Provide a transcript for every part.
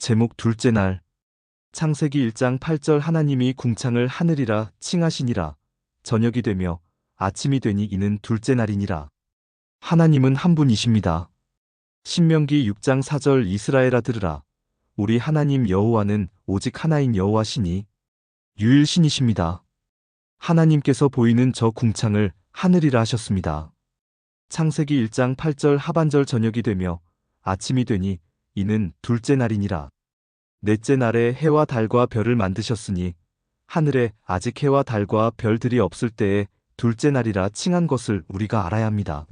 제목 둘째 날. 창세기 1장 8절 하나님이 궁창을 하늘이라 칭하시니라. 저녁이 되며 아침이 되니 이는 둘째 날이니라. 하나님은 한 분이십니다. 신명기 6장 4절 이스라엘아 들으라. 우리 하나님 여호와는 오직 하나인 여호와시니 유일신이십니다. 하나님께서 보이는 저 궁창을 하늘이라 하셨습니다. 창세기 1장 8절 하반절 저녁이 되며 아침이 되니 이는 둘째 날이니라. 넷째 날에 해와 달과 별을 만드셨으니 하늘에 아직 해와 달과 별들이 없을 때에 둘째 날이라 칭한 것을 우리가 알아야 합니다.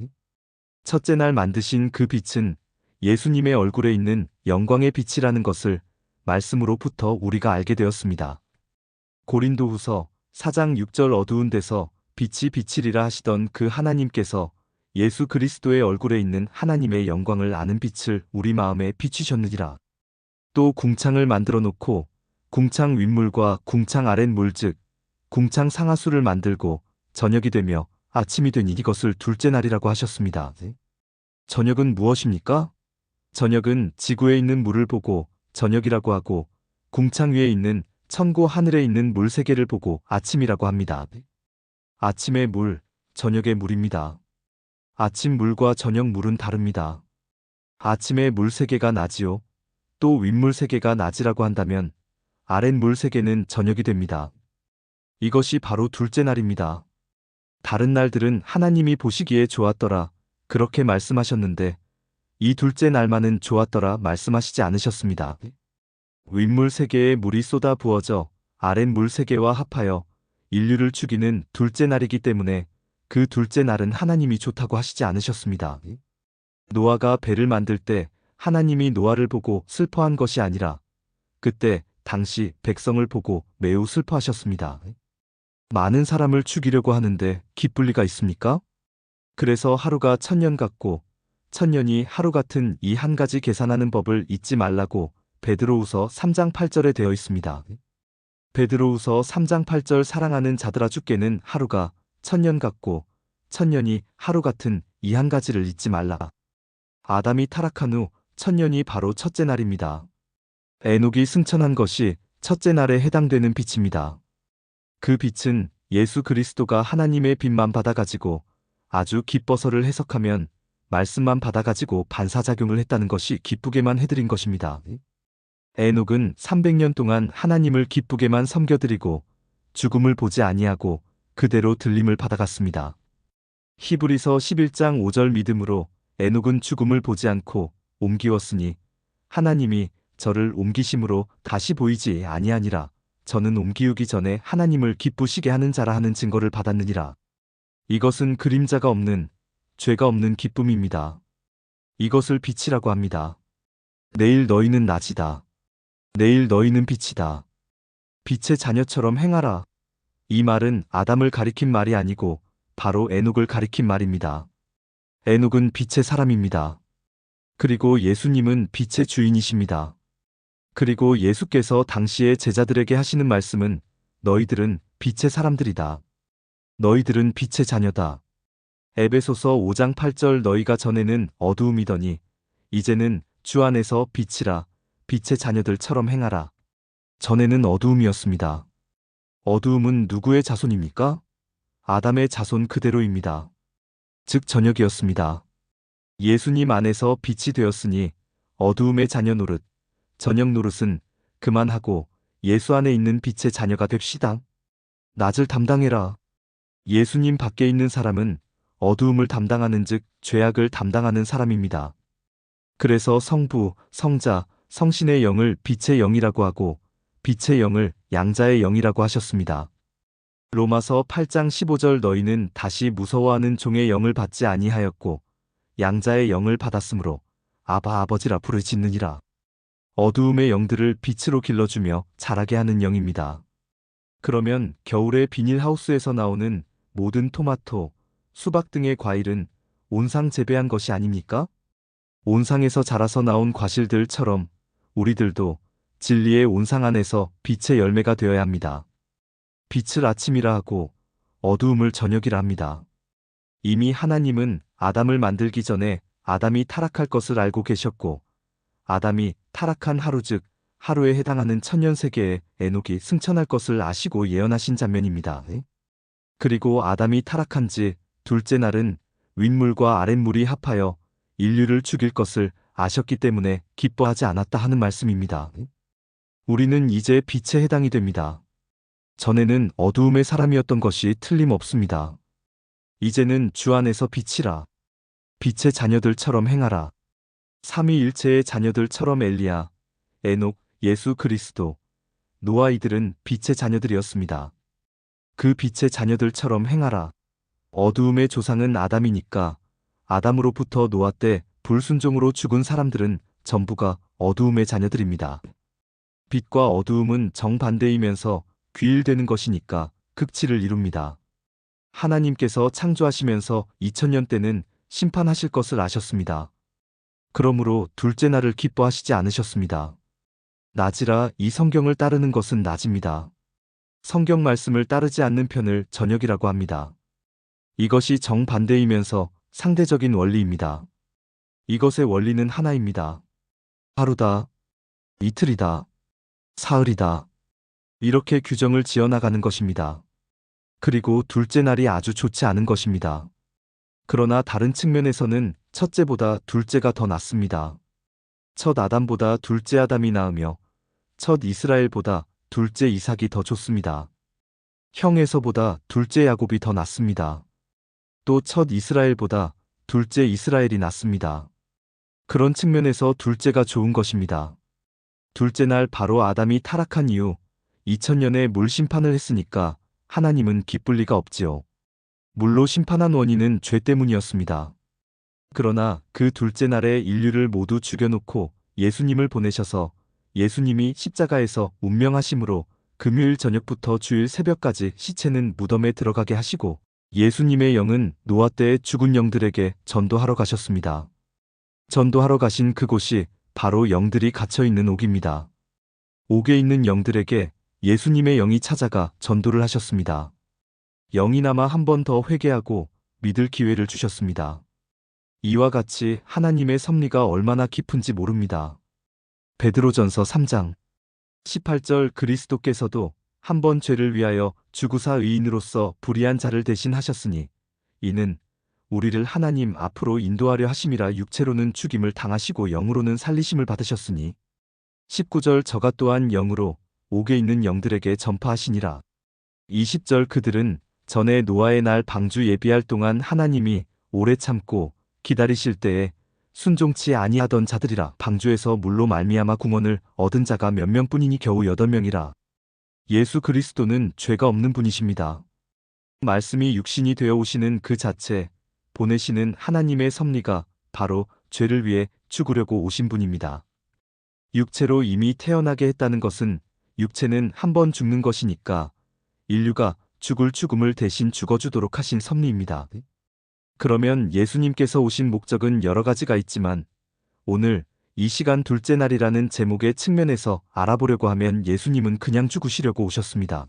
첫째 날 만드신 그 빛은 예수님의 얼굴에 있는 영광의 빛이라는 것을 말씀으로부터 우리가 알게 되었습니다. 고린도후서 4장 6절 어두운 데서 빛이 비치리라 하시던 그 하나님께서 예수 그리스도의 얼굴에 있는 하나님의 영광을 아는 빛을 우리 마음에 비추셨느니라. 또 궁창을 만들어 놓고 궁창 윗물과 궁창 아랫 물 즉 궁창 상하수를 만들고 저녁이 되며 아침이 되니 이것을 둘째 날이라고 하셨습니다. 저녁은 무엇입니까? 저녁은 지구에 있는 물을 보고 저녁이라고 하고 궁창 위에 있는 천고 하늘에 있는 물 세 개를 보고 아침이라고 합니다. 아침의 물, 저녁의 물입니다. 아침 물과 저녁 물은 다릅니다. 아침의 물 세 개가 낮이요. 또 윗물 세 개가 낮이라고 한다면 아랫물 세 개는 저녁이 됩니다. 이것이 바로 둘째 날입니다. 다른 날들은 하나님이 보시기에 좋았더라 그렇게 말씀하셨는데 이 둘째 날만은 좋았더라 말씀하시지 않으셨습니다. 윗물 세 개의 물이 쏟아 부어져 아랫물 세 개와 합하여 인류를 죽이는 둘째 날이기 때문에 그 둘째 날은 하나님이 좋다고 하시지 않으셨습니다. 노아가 배를 만들 때 하나님이 노아를 보고 슬퍼한 것이 아니라 그때 당시 백성을 보고 매우 슬퍼하셨습니다. 많은 사람을 죽이려고 하는데 기쁠 리가 있습니까? 그래서 하루가 1000년 같고 1000년이 하루 같은 이 한 가지 계산하는 법을 잊지 말라고 베드로후서 3장 8절에 되어 있습니다. 베드로후서 3장 8절 사랑하는 자들아 주께는 하루가 1000년 같고 1000년이 하루 같은 이 한 가지를 잊지 말라. 아담이 타락한 후 1000년이 바로 첫째 날입니다. 에녹이 승천한 것이 첫째 날에 해당되는 빛입니다. 그 빛은 예수 그리스도가 하나님의 빛만 받아가지고 아주 기뻐서를 해석하면 말씀만 받아가지고 반사작용을 했다는 것이 기쁘게만 해드린 것입니다. 에녹은 300년 동안 하나님을 기쁘게만 섬겨드리고 죽음을 보지 아니하고 그대로 들림을 받아갔습니다. 히브리서 11장 5절 믿음으로 에녹은 죽음을 보지 않고 옮기었으니 하나님이 저를 옮기심으로 다시 보이지 아니하니라. 저는 옮기우기 전에 하나님을 기쁘시게 하는 자라 하는 증거를 받았느니라. 이것은 그림자가 없는 죄가 없는 기쁨입니다. 이것을 빛이라고 합니다. 내일 너희는 낮이다. 내일 너희는 빛이다. 빛의 자녀처럼 행하라. 이 말은 아담을 가리킨 말이 아니고 바로 에녹을 가리킨 말입니다. 에녹은 빛의 사람입니다. 그리고 예수님은 빛의 주인이십니다. 그리고 예수께서 당시의 제자들에게 하시는 말씀은 너희들은 빛의 사람들이다. 너희들은 빛의 자녀다. 에베소서 5장 8절 너희가 전에는 어두움이더니 이제는 주 안에서 빛이라. 빛의 자녀들처럼 행하라. 전에는 어두움이었습니다. 어두움은 누구의 자손입니까? 아담의 자손 그대로입니다. 즉 저녁이었습니다. 예수님 안에서 빛이 되었으니 어두움의 자녀 노릇, 저녁 노릇은 그만하고 예수 안에 있는 빛의 자녀가 됩시다. 낮을 담당해라. 예수님 밖에 있는 사람은 어두움을 담당하는 즉 죄악을 담당하는 사람입니다. 그래서 성부, 성자, 성신의 영을 빛의 영이라고 하고 빛의 영을 양자의 영이라고 하셨습니다. 로마서 8장 15절 너희는 다시 무서워하는 종의 영을 받지 아니하였고 양자의 영을 받았으므로 아바 아버지라 부르짖느니라. 어두움의 영들을 빛으로 길러주며 자라게 하는 영입니다. 그러면 겨울에 비닐하우스에서 나오는 모든 토마토, 수박 등의 과일은 온상 재배한 것이 아닙니까? 온상에서 자라서 나온 과실들처럼 우리들도 진리의 온상 안에서 빛의 열매가 되어야 합니다. 빛을 아침이라 하고 어두움을 저녁이라 합니다. 이미 하나님은 아담을 만들기 전에 아담이 타락할 것을 알고 계셨고 아담이 타락한 하루 즉 하루에 해당하는 천년세계에 에녹이 승천할 것을 아시고 예언하신 장면입니다. 그리고 아담이 타락한 지 둘째 날은 윗물과 아랫물이 합하여 인류를 죽일 것을 아셨기 때문에 기뻐하지 않았다 하는 말씀입니다. 우리는 이제 빛에 해당이 됩니다. 전에는 어두움의 사람이었던 것이 틀림없습니다. 이제는 주 안에서 빛이라. 빛의 자녀들처럼 행하라. 삼위일체의 자녀들처럼 엘리야, 에녹, 예수 그리스도, 노아 이들은 빛의 자녀들이었습니다. 그 빛의 자녀들처럼 행하라. 어두움의 조상은 아담이니까 아담으로부터 노아 때 불순종으로 죽은 사람들은 전부가 어두움의 자녀들입니다. 빛과 어두움은 정반대이면서 귀일되는 것이니까 극치를 이룹니다. 하나님께서 창조하시면서 2000년 때는 심판하실 것을 아셨습니다. 그러므로 둘째 날을 기뻐하시지 않으셨습니다. 낮이라 이 성경을 따르는 것은 낮입니다. 성경 말씀을 따르지 않는 편을 저녁이라고 합니다. 이것이 정반대이면서 상대적인 원리입니다. 이것의 원리는 하나입니다. 하루다, 이틀이다, 사흘이다. 이렇게 규정을 지어나가는 것입니다. 그리고 둘째 날이 아주 좋지 않은 것입니다. 그러나 다른 측면에서는 첫째보다 둘째가 더 낫습니다. 첫 아담보다 둘째 아담이 나으며 첫 이스라엘보다 둘째 이삭이 더 좋습니다. 형 에서보다 둘째 야곱이 더 낫습니다. 또 첫 이스라엘보다 둘째 이스라엘이 낫습니다. 그런 측면에서 둘째가 좋은 것입니다. 둘째 날 바로 아담이 타락한 이후 2000년에 물 심판을 했으니까 하나님은 기쁠 리가 없지요. 물로 심판한 원인은 죄 때문이었습니다. 그러나 그 둘째 날에 인류를 모두 죽여놓고 예수님을 보내셔서 예수님이 십자가에서 운명하심으로 금요일 저녁부터 주일 새벽까지 시체는 무덤에 들어가게 하시고 예수님의 영은 노아 때의 죽은 영들에게 전도하러 가셨습니다. 전도하러 가신 그곳이 바로 영들이 갇혀있는 옥입니다. 옥에 있는 영들에게 예수님의 영이 찾아가 전도를 하셨습니다. 영이나마 한 번 더 회개하고 믿을 기회를 주셨습니다. 이와 같이 하나님의 섭리가 얼마나 깊은지 모릅니다. 베드로전서 3장 18절 그리스도께서도 한 번 죄를 위하여 주구사 의인으로서 불의한 자를 대신하셨으니 이는 우리를 하나님 앞으로 인도하려 하심이라 육체로는 죽임을 당하시고 영으로는 살리심을 받으셨으니 19절 저가 또한 영으로 옥에 있는 영들에게 전파하시니라. 20절 그들은 전에 노아의 날 방주 예비할 동안 하나님이 오래 참고 기다리실 때에 순종치 아니하던 자들이라. 방주에서 물로 말미암아 구원을 얻은 자가 몇 명뿐이니 겨우 8명이라. 예수 그리스도는 죄가 없는 분이십니다. 말씀이 육신이 되어 오시는 그 자체, 보내시는 하나님의 섭리가 바로 죄를 위해 죽으려고 오신 분입니다. 육체로 이미 태어나게 했다는 것은 육체는 한 번 죽는 것이니까 인류가 죽을 죽음을 대신 죽어주도록 하신 섭리입니다. 그러면 예수님께서 오신 목적은 여러 가지가 있지만 오늘 이 시간 둘째 날이라는 제목의 측면에서 알아보려고 하면 예수님은 그냥 죽으시려고 오셨습니다.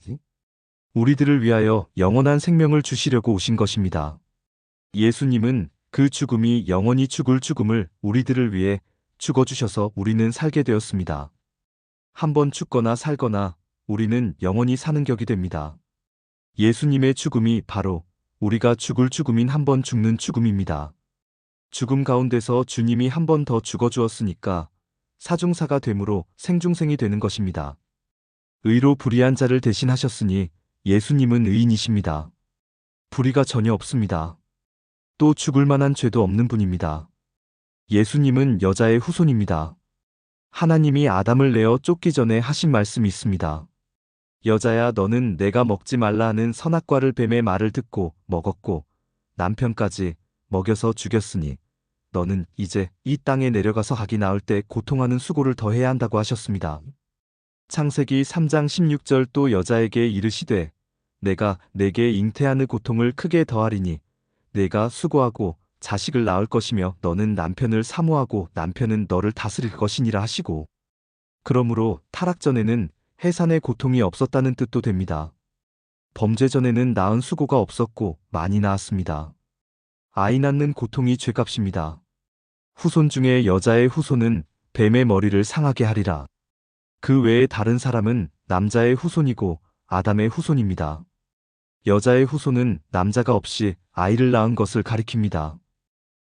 우리들을 위하여 영원한 생명을 주시려고 오신 것입니다. 예수님은 그 죽음이 영원히 죽을 죽음을 우리들을 위해 죽어주셔서 우리는 살게 되었습니다. 한번 죽거나 살거나 우리는 영원히 사는 격이 됩니다. 예수님의 죽음이 바로 우리가 죽을 죽음인 한 번 죽는 죽음입니다. 죽음 가운데서 주님이 한 번 더 죽어주었으니까 사중사가 되므로 생중생이 되는 것입니다. 의로 불의한 자를 대신하셨으니 예수님은 의인이십니다. 불의가 전혀 없습니다. 또 죽을 만한 죄도 없는 분입니다. 예수님은 여자의 후손입니다. 하나님이 아담을 내어 쫓기 전에 하신 말씀이 있습니다. 여자야 너는 내가 먹지 말라 하는 선악과를 뱀의 말을 듣고 먹었고 남편까지 먹여서 죽였으니 너는 이제 이 땅에 내려가서 하기 나을 때 고통하는 수고를 더해야 한다고 하셨습니다. 창세기 3장 16절 또 여자에게 이르시되 내가 내게 잉태하는 고통을 크게 더하리니 내가 수고하고 자식을 낳을 것이며 너는 남편을 사모하고 남편은 너를 다스릴 것이니라 하시고 그러므로 타락 전에는 해산의 고통이 없었다는 뜻도 됩니다. 범죄 전에는 낳은 수고가 없었고 많이 낳았습니다. 아이 낳는 고통이 죄값입니다. 후손 중에 여자의 후손은 뱀의 머리를 상하게 하리라. 그 외에 다른 사람은 남자의 후손이고 아담의 후손입니다. 여자의 후손은 남자가 없이 아이를 낳은 것을 가리킵니다.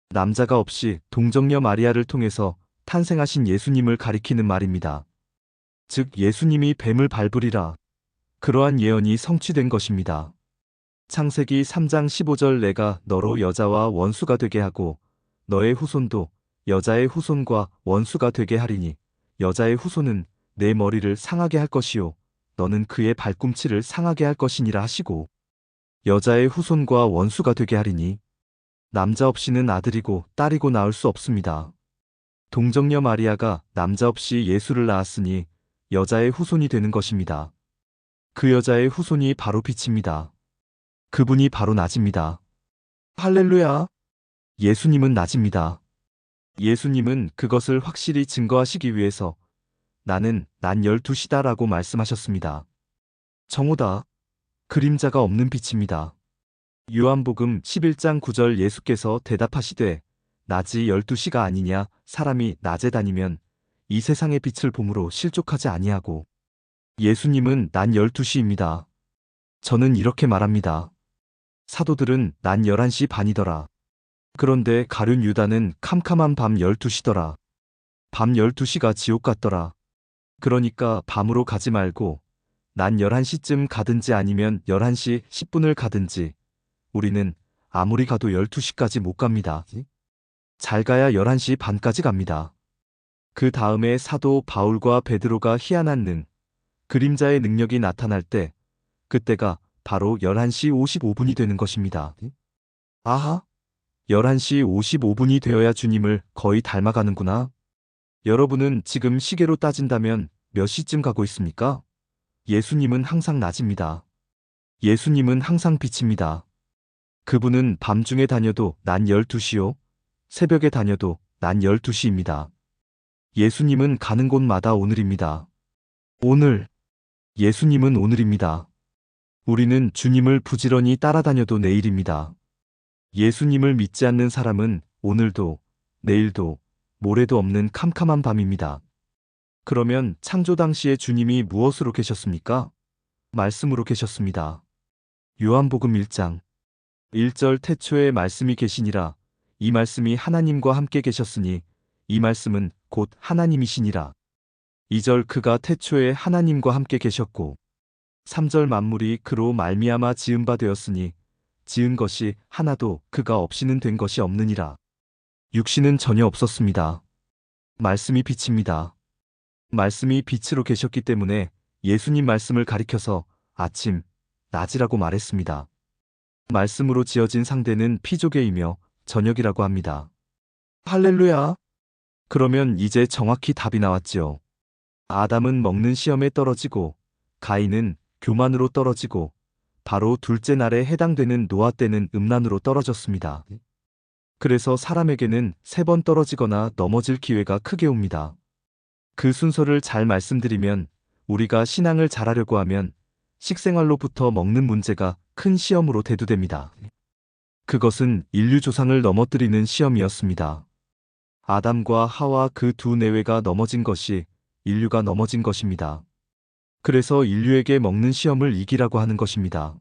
남자가 없이 동정녀 마리아를 통해서 탄생하신 예수님을 가리키는 말입니다. 즉 예수님이 뱀을 밟으리라. 그러한 예언이 성취된 것입니다. 창세기 3장 15절 내가 너로 여자와 원수가 되게 하고 너의 후손도 여자의 후손과 원수가 되게 하리니 여자의 후손은 내 머리를 상하게 할 것이요 너는 그의 발꿈치를 상하게 할 것이니라 하시고 여자의 후손과 원수가 되게 하리니 남자 없이는 아들이고 딸이고 낳을 수 없습니다. 동정녀 마리아가 남자 없이 예수를 낳았으니 여자의 후손이 되는 것입니다. 그 여자의 후손이 바로 빛입니다. 그분이 바로 낮입니다. 할렐루야! 예수님은 낮입니다. 예수님은 그것을 확실히 증거하시기 위해서 나는 난 12시다라고 말씀하셨습니다. 정오다. 그림자가 없는 빛입니다. 요한복음 11장 9절 예수께서 대답하시되 낮이 12시가 아니냐 사람이 낮에 다니면 이 세상의 빛을 봄으로 실족하지 아니하고 예수님은 난 12시입니다. 저는 이렇게 말합니다. 사도들은 난 11시 반이더라. 그런데 가룟 유다는 캄캄한 밤 12시더라. 밤 12시가 지옥 같더라. 그러니까 밤으로 가지 말고 난 11시쯤 가든지 아니면 11시 10분을 가든지 우리는 아무리 가도 12시까지 못 갑니다. 잘 가야 11시 반까지 갑니다. 그 다음에 사도 바울과 베드로가 희한한 그림자의 능력이 나타날 때 그때가 바로 11시 55분이 되는 것입니다. 아하, 11시 55분이 되어야 주님을 거의 닮아가는구나. 여러분은 지금 시계로 따진다면 몇 시쯤 가고 있습니까? 예수님은 항상 낮입니다. 예수님은 항상 빛입니다. 그분은 밤중에 다녀도 난 12시요. 새벽에 다녀도 난 12시입니다. 예수님은 가는 곳마다 오늘입니다. 오늘. 예수님은 오늘입니다. 우리는 주님을 부지런히 따라다녀도 내일입니다. 예수님을 믿지 않는 사람은 오늘도, 내일도, 모레도 없는 캄캄한 밤입니다. 그러면 창조 당시에 주님이 무엇으로 계셨습니까? 말씀으로 계셨습니다. 요한복음 1장 1절 태초에 말씀이 계시니라. 이 말씀이 하나님과 함께 계셨으니 이 말씀은 곧 하나님이시니라. 2절 그가 태초에 하나님과 함께 계셨고 3절 만물이 그로 말미암아 지은 바 되었으니 지은 것이 하나도 그가 없이는 된 것이 없느니라. 육신은 전혀 없었습니다. 말씀이 빛입니다. 말씀이 빛으로 계셨기 때문에 예수님 말씀을 가리켜서 아침, 낮이라고 말했습니다. 말씀으로 지어진 상대는 피조개이며 저녁이라고 합니다. 할렐루야! 그러면 이제 정확히 답이 나왔지요. 아담은 먹는 시험에 떨어지고 가인은 교만으로 떨어지고 바로 둘째 날에 해당되는 노아 때는 음란으로 떨어졌습니다. 그래서 사람에게는 3번 떨어지거나 넘어질 기회가 크게 옵니다. 그 순서를 잘 말씀드리면 우리가 신앙을 잘하려고 하면 식생활로부터 먹는 문제가 큰 시험으로 대두됩니다. 그것은 인류 조상을 넘어뜨리는 시험이었습니다. 아담과 하와 그 두 내외가 넘어진 것이 인류가 넘어진 것입니다. 그래서 인류에게 먹는 시험을 이기라고 하는 것입니다.